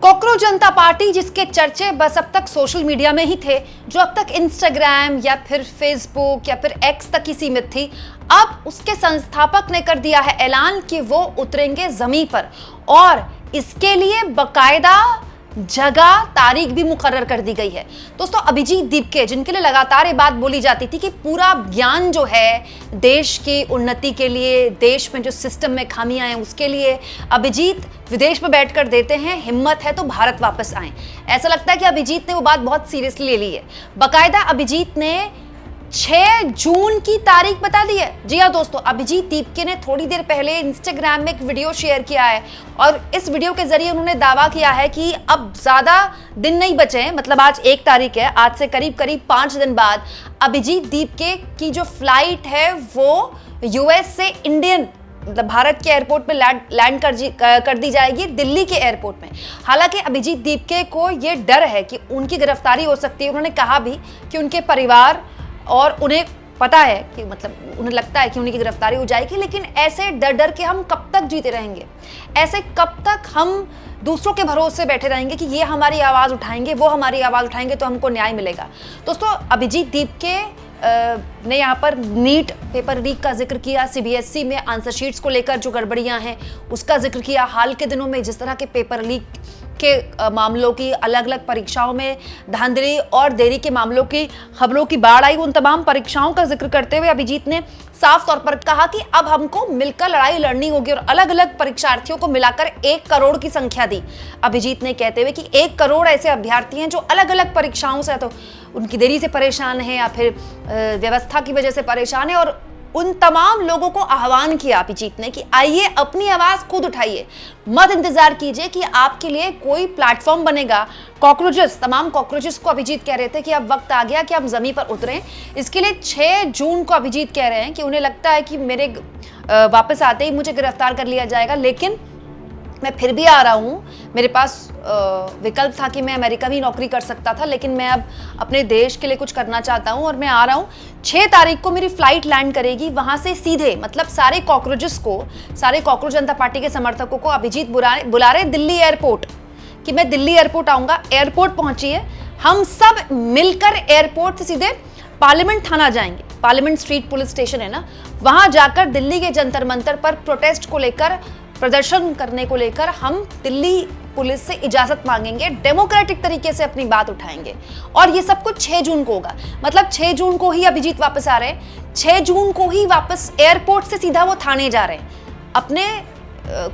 Cockroach जनता party जिसके चर्चे बस अब तक सोशल मीडिया में ही थे, जो अब तक इंस्टाग्राम या फिर फेसबुक या फिर एक्स तक ही सीमित थी, अब उसके संस्थापक ने कर दिया है ऐलान कि वो उतरेंगे जमीन पर और इसके लिए बकायदा जगह तारीख भी मुकर्रर कर दी गई है। दोस्तों, अभिजीत दीपके जिनके लिए लगातार ये बात बोली जाती थी कि पूरा ज्ञान जो है देश की उन्नति के लिए, देश में जो सिस्टम में खामियां हैं उसके लिए अभिजीत विदेश में बैठकर देते हैं, हिम्मत है तो भारत वापस आए। ऐसा लगता है कि अभिजीत ने वो बात बहुत सीरियसली ले ली है। बाकायदा अभिजीत ने 6 जून की तारीख बता दी है। जी हाँ दोस्तों, अभिजीत दीपके ने थोड़ी देर पहले इंस्टाग्राम में एक वीडियो शेयर किया है और इस वीडियो के जरिए उन्होंने दावा किया है कि अब ज्यादा दिन नहीं बचे हैं, मतलब आज 1 तारीख है, आज से करीब 5 दिन बाद अभिजीत दीपके की जो फ्लाइट है वो यूएस से इंडियन मतलब भारत के एयरपोर्ट में लैंड कर दी जाएगी, दिल्ली के एयरपोर्ट में। हालांकि अभिजीत दीपके को ये डर है कि उनकी गिरफ्तारी हो सकती है। उन्होंने कहा भी कि उनके परिवार और उन्हें पता है कि मतलब उन्हें लगता है कि उनकी गिरफ्तारी हो जाएगी, लेकिन ऐसे डर डर के हम कब तक जीते रहेंगे? ऐसे कब तक हम दूसरों के भरोसे बैठे रहेंगे कि ये हमारी आवाज़ उठाएंगे, वो हमारी आवाज़ उठाएंगे तो हमको न्याय मिलेगा? दोस्तों, अभिजीत दीपके ने यहाँ पर नीट पेपर लीक का जिक्र किया, सीबीएसई में आंसर शीट्स को लेकर जो गड़बड़ियाँ हैं उसका जिक्र किया, हाल के दिनों में जिस तरह के पेपर लीक के मामलों की, अलग अलग परीक्षाओं में धांधली और देरी के मामलों की खबरों की बाढ़ आई, उन तमाम परीक्षाओं का जिक्र करते हुए अभिजीत ने साफ तौर पर कहा कि अब हमको मिलकर लड़ाई लड़नी होगी और अलग अलग परीक्षार्थियों को मिलाकर 1 करोड़ की संख्या दी अभिजीत ने, कहते हुए कि 1 करोड़ ऐसे अभ्यर्थी हैं जो अलग अलग परीक्षाओं से तो उनकी देरी से परेशान है या फिर व्यवस्था की वजह से परेशान है, और उन तमाम लोगों को आह्वान किया अभिजीत ने कि आइए अपनी आवाज खुद उठाइए, मत इंतजार कीजिए कि आपके लिए कोई प्लेटफॉर्म बनेगा। कॉकरोचेस, तमाम कॉकरोचेस को अभिजीत कह रहे थे कि अब वक्त आ गया कि हम जमीन पर उतरें। इसके लिए 6 जून को अभिजीत कह रहे हैं कि उन्हें लगता है कि मेरे वापस आते ही मुझे गिरफ्तार कर लिया जाएगा, लेकिन मैं फिर भी आ रहा हूँ। मेरे पास विकल्प था कि मैं अमेरिका भी नौकरी कर सकता था, लेकिन मैं अब अपने देश के लिए कुछ करना चाहता हूँ और मैं आ रहा हूँ। 6 तारीख को मेरी फ्लाइट लैंड करेगी, वहाँ से सीधे मतलब सारे कॉकरोच जनता पार्टी के समर्थकों को अभिजीत बुला रहे दिल्ली एयरपोर्ट कि मैं दिल्ली एयरपोर्ट आऊँगा। एयरपोर्ट पहुँचिए, हम सब मिलकर एयरपोर्ट से सीधे पार्लियामेंट थाना जाएंगे। पार्लियामेंट स्ट्रीट पुलिस स्टेशन है ना, वहाँ जाकर दिल्ली के जंतर मंतर पर प्रोटेस्ट को लेकर, प्रदर्शन करने को लेकर हम दिल्ली पुलिस से इजाजत मांगेंगे, डेमोक्रेटिक तरीके से अपनी बात उठाएंगे और ये सब कुछ 6 जून को होगा। मतलब 6 जून को ही अभिजीत वापस आ रहे हैं, 6 जून को ही वापस एयरपोर्ट से सीधा वो थाने जा रहे हैं अपने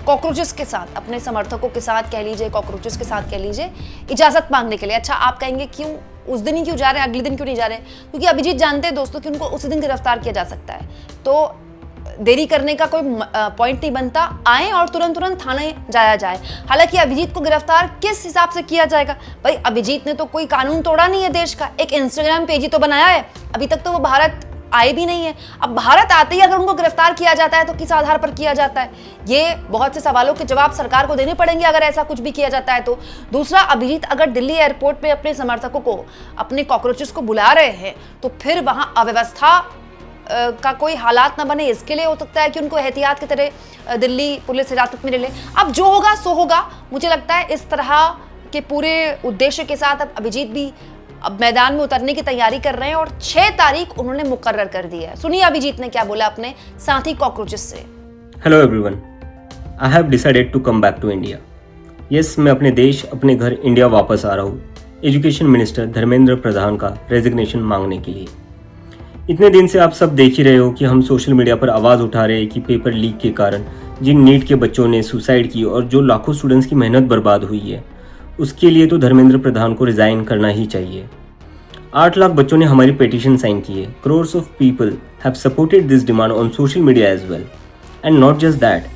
कॉकरोचेस के साथ, अपने समर्थकों के साथ कह लीजिए, कॉकरोचेस के साथ कह लीजिए, इजाजत मांगने के लिए। अच्छा, आप कहेंगे क्यों उस दिन ही क्यों जा रहे हैं, अगले दिन क्यों नहीं जा रहे? क्योंकि अभिजीत जानते हैं दोस्तों कि उनको उसी दिन गिरफ्तार किया जा सकता है, तो देरी करने का कोई पॉइंट नहीं बनता, आए और तुरंत थाने जाया जाए। हालांकि अभिजीत को गिरफ्तार किस हिसाब से किया जाएगा? भाई, अभिजीत ने तो कोई कानून तोड़ा नहीं है देश का, एक इंस्टाग्राम पेज ही तो बनाया है, अभी तक तो वो भारत आए भी नहीं है। अब भारत आते ही अगर उनको गिरफ्तार किया जाता है तो किस आधार पर किया जाता है? ये बहुत से सवालों के जवाब सरकार को देने पड़ेंगे अगर ऐसा कुछ भी किया जाता है तो। दूसरा, अभिजीत अगर दिल्ली एयरपोर्ट पे अपने समर्थकों को, अपने कॉकरोचेस को बुला रहे हैं तो फिर वहां अव्यवस्था का कोई हालात ना बने, इसके लिए हो सकता है कि उनको एहतियात की तरह दिल्ली पुलिस हिरासत में ले ले। अब जो होगा सो होगा। मुझे लगता है इस तरह के पूरे उद्देश्य के साथ अब अभिजीत भी अब मैदान में उतरने की तैयारी कर रहे हैं और 6 तारीख उन्होंने मुकर्रर कर दी है। सुनिए अभिजीत ने क्या बोला अपने साथी कॉकरोचेस से। Hello everyone, I have decided to come back to India. Yes, मैं अपने देश, अपने घर इंडिया वापस आ रहा हूँ एजुकेशन मिनिस्टर धर्मेंद्र प्रधान का रेजिग्नेशन मांगने के लिए। इतने दिन से आप सब देख ही रहे हो कि हम सोशल मीडिया पर आवाज़ उठा रहे हैं कि पेपर लीक के कारण जिन नीट के बच्चों ने सुसाइड की और जो लाखों स्टूडेंट्स की मेहनत बर्बाद हुई है, उसके लिए तो धर्मेंद्र प्रधान को रिज़ाइन करना ही चाहिए। 8 लाख बच्चों ने हमारी पिटीशन साइन की है। Crores of people have supported this demand on social media as well, and not just that,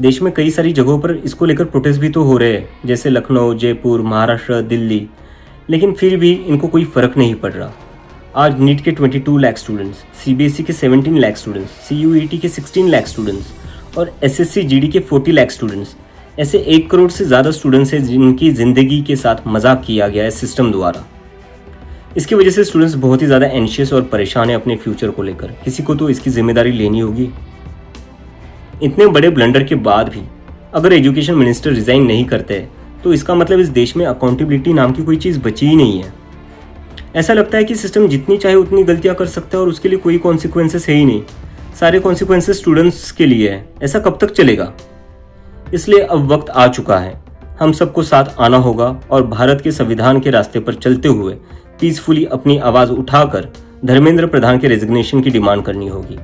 देश में कई सारी जगहों पर इसको लेकर प्रोटेस्ट भी तो हो रहे हैं, जैसे लखनऊ, जयपुर, महाराष्ट्र, दिल्ली, लेकिन फिर भी इनको कोई फ़र्क नहीं पड़ रहा। आज नीट के 22 लाख स्टूडेंट्स, सीबीएसई के 17 लाख स्टूडेंट्स, सीयूईटी के 16 लाख स्टूडेंट्स और एसएससी जीडी के 40 लाख स्टूडेंट्स, ऐसे 1 करोड़ से ज़्यादा स्टूडेंट्स हैं जिनकी ज़िंदगी के साथ मजाक किया गया है सिस्टम द्वारा। इसकी वजह से स्टूडेंट्स बहुत ही ज़्यादा एंशियस और परेशान है अपने फ्यूचर को लेकर। किसी को तो इसकी जिम्मेदारी लेनी होगी। इतने बड़े ब्लंडर के बाद भी अगर एजुकेशन मिनिस्टर रिज़ाइन नहीं करते तो इसका मतलब इस देश में अकाउंटेबिलिटी नाम की कोई चीज़ बची ही नहीं है। ऐसा लगता है कि सिस्टम जितनी चाहे उतनी गलतियां कर सकता है और उसके लिए कोई कॉन्सिक्वेंसेस है ही नहीं। सारे कॉन्सिक्वेंसेस स्टूडेंट्स के लिए है। ऐसा कब तक चलेगा? इसलिए अब वक्त आ चुका है, हम सबको साथ आना होगा और भारत के संविधान के रास्ते पर चलते हुए पीसफुली अपनी आवाज़ उठाकर धर्मेंद्र प्रधान के रेजिग्नेशन की डिमांड करनी होगी।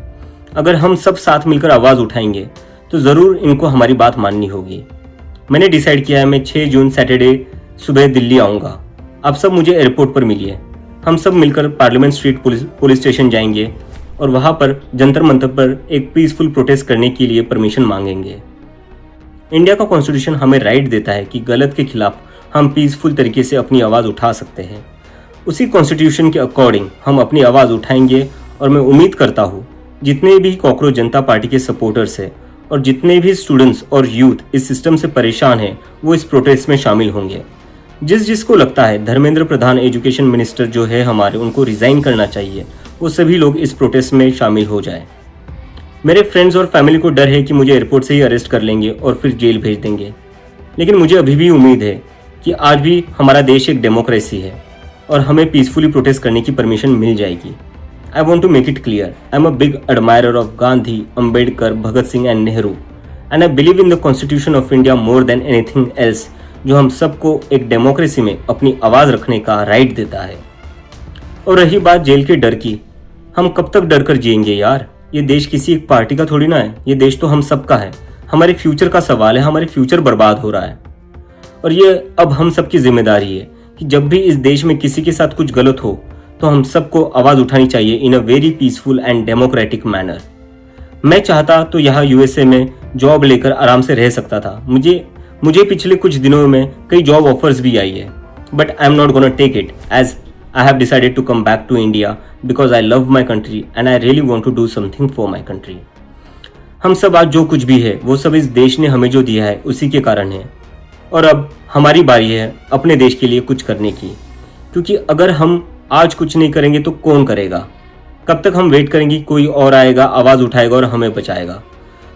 अगर हम सब साथ मिलकर आवाज़ उठाएंगे तो ज़रूर इनको हमारी बात माननी होगी। मैंने डिसाइड किया है, मैं 6 जून सैटरडे सुबह दिल्ली आऊँगा। आप सब मुझे एयरपोर्ट पर मिलिए। हम सब मिलकर पार्लियामेंट स्ट्रीट पुलिस स्टेशन जाएंगे और वहाँ पर जंतर मंतर पर एक पीसफुल प्रोटेस्ट करने के लिए परमिशन मांगेंगे। इंडिया का कॉन्स्टिट्यूशन हमें राइट देता है कि गलत के खिलाफ हम पीसफुल तरीके से अपनी आवाज़ उठा सकते हैं। उसी कॉन्स्टिट्यूशन के अकॉर्डिंग हम अपनी आवाज़ उठाएंगे और मैं उम्मीद करता हूँ जितने भी कॉकरोच जनता पार्टी के सपोर्टर्स हैं और जितने भी स्टूडेंट्स और यूथ इस सिस्टम से परेशान हैं वो इस प्रोटेस्ट में शामिल होंगे। जिसको लगता है धर्मेंद्र प्रधान एजुकेशन मिनिस्टर जो है हमारे, उनको रिज़ाइन करना चाहिए, वो सभी लोग इस प्रोटेस्ट में शामिल हो जाए। मेरे फ्रेंड्स और फैमिली को डर है कि मुझे एयरपोर्ट से ही अरेस्ट कर लेंगे और फिर जेल भेज देंगे, लेकिन मुझे अभी भी उम्मीद है कि आज भी हमारा देश एक डेमोक्रेसी है और हमें पीसफुली प्रोटेस्ट करने की परमिशन मिल जाएगी। I want to make it clear, I am a big admirer of Gandhi, Ambedkar, Bhagat Singh and Nehru and I believe in the constitution of India more than anything else, जो हम सबको एक डेमोक्रेसी में अपनी आवाज़ रखने का राइट देता है। और रही बात जेल के डर की, हम कब तक डर कर जिएंगे यार? ये देश किसी एक पार्टी का थोड़ी ना है, ये देश तो हम सबका है। हमारे फ्यूचर का सवाल है, हमारे फ्यूचर बर्बाद हो रहा है और ये अब हम सबकी जिम्मेदारी है कि जब भी इस देश में किसी के साथ कुछ गलत हो तो हम सबको आवाज़ उठानी चाहिए in a very peaceful and democratic manner. मैं चाहता तो यहाँ यूएसए में जॉब लेकर आराम से रह सकता था। मुझे पिछले कुछ दिनों में कई जॉब ऑफर्स भी आई है, but I am not gonna take it as I have decided to come back to India because I love my country and I really want to do something for my country. हम सब आज जो कुछ भी है वो सब इस देश ने हमें जो दिया है उसी के कारण है और अब हमारी बारी है अपने देश के लिए कुछ करने की, क्योंकि अगर हम आज कुछ नहीं करेंगे तो कौन करेगा? कब तक हम वेट करेंगे कोई और आएगा, आवाज़ उठाएगा और हमें बचाएगा?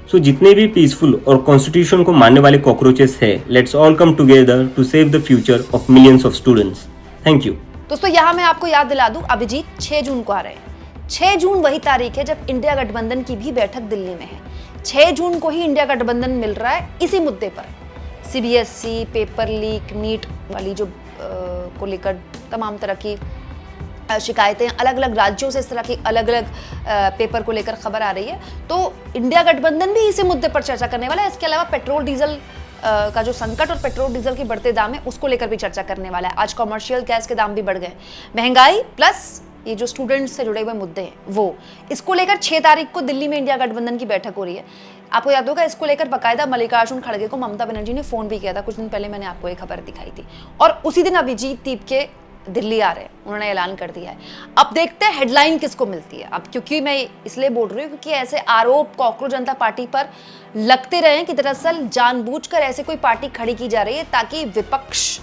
सो जितने भी पीसफुल और कॉन्स्टिट्यूशन को मानने वाले कॉकरोचेस है, let's all come together to save the future of millions of students. Thank you. दोस्तों यहाँ मैं आपको याद दिला दूं, अभिजीत 6 जून को आ रहे हैं। 6 जून वही तारीख है जब इंडिया गठबंधन की भी बैठक दिल्ली में है। 6 जून को ही इंडिया गठबंधन मिल रहा है इसी मुद्दे पर। सीबीएसई, पेपर लीक, नीट वाली जो को लेकर तमाम तरह की शिकायतें, अलग अलग राज्यों से इस तरह की अलग अलग पेपर को लेकर खबर आ रही है, तो इंडिया गठबंधन भी इसी मुद्दे पर चर्चा करने वाला है। इसके अलावा पेट्रोल डीजल का जो संकट और पेट्रोल डीजल के बढ़ते दाम है उसको लेकर भी चर्चा करने वाला है। आज कॉमर्शियल गैस के दाम भी बढ़ गए, महंगाई प्लस ये जो स्टूडेंट्स से जुड़े हुए मुद्दे हैं वो, इसको लेकर 6 तारीख को दिल्ली में इंडिया गठबंधन की बैठक हो रही है। आपको याद होगा इसको लेकर बाकायदा मल्लिकार्जुन खड़गे को ममता बनर्जी ने फोन भी किया था, कुछ दिन पहले मैंने आपको एक खबर दिखाई थी, और उसी दिन अभिजीत दीप के दिल्ली आ रहे हैं, उन्होंने ऐलान कर दिया है। अब देखते हैं हेडलाइन किसको मिलती है। अब क्योंकि मैं इसलिए बोल रही हूँ क्योंकि ऐसे आरोप कॉकरोच जनता पार्टी पर लगते रहे कि दरअसल जानबूझकर ऐसे कोई पार्टी खड़ी की जा रही है ताकि विपक्ष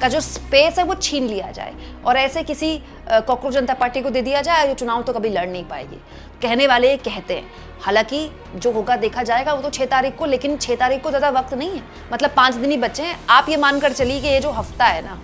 का जो स्पेस है वो छीन लिया जाए और ऐसे किसी कॉकरोच जनता पार्टी को दे दिया जाए जो चुनाव तो कभी लड़ नहीं पाएगी। कहने वाले कहते हैं, हालांकि जो होगा देखा जाएगा, वो तो 6 तारीख को, लेकिन 6 तारीख को ज़्यादा वक्त नहीं है, मतलब 5 दिन ही बचे हैं। आप ये मानकर चलिए कि ये जो हफ्ता है ना,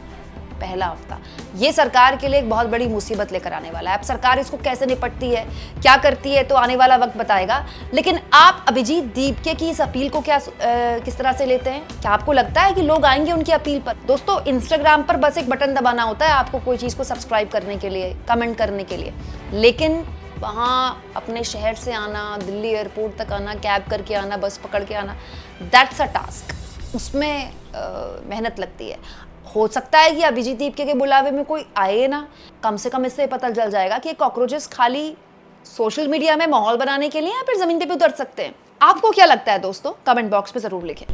पहला हफ्ता, ये सरकार के लिए एक बहुत बड़ी मुसीबत लेकर आने वाला है। अब सरकार इसको कैसे निपटती है, क्या करती है, तो आने वाला वक्त बताएगा। लेकिन आप अभिजीत दीपके की इस अपील को किस तरह से लेते हैं? क्या आपको लगता है कि लोग आएंगे उनकी अपील पर? दोस्तों, इंस्टाग्राम पर बस एक बटन दबाना होता है आपको कोई चीज़ को सब्सक्राइब करने के लिए, कमेंट करने के लिए, लेकिन वहाँ अपने शहर से आना, दिल्ली एयरपोर्ट तक आना, कैब करके आना, बस पकड़ के आना, दैट्स अ टास्क। उसमें मेहनत लगती है। हो सकता है कि अभिजीत दीपके के बुलावे में कोई आए ना, कम से कम इससे पता चल जाएगा कि कॉकरोचेस खाली सोशल मीडिया में माहौल बनाने के लिए या फिर जमीन पे भी उतर सकते हैं। आपको क्या लगता है दोस्तों? कमेंट बॉक्स पे जरूर लिखें।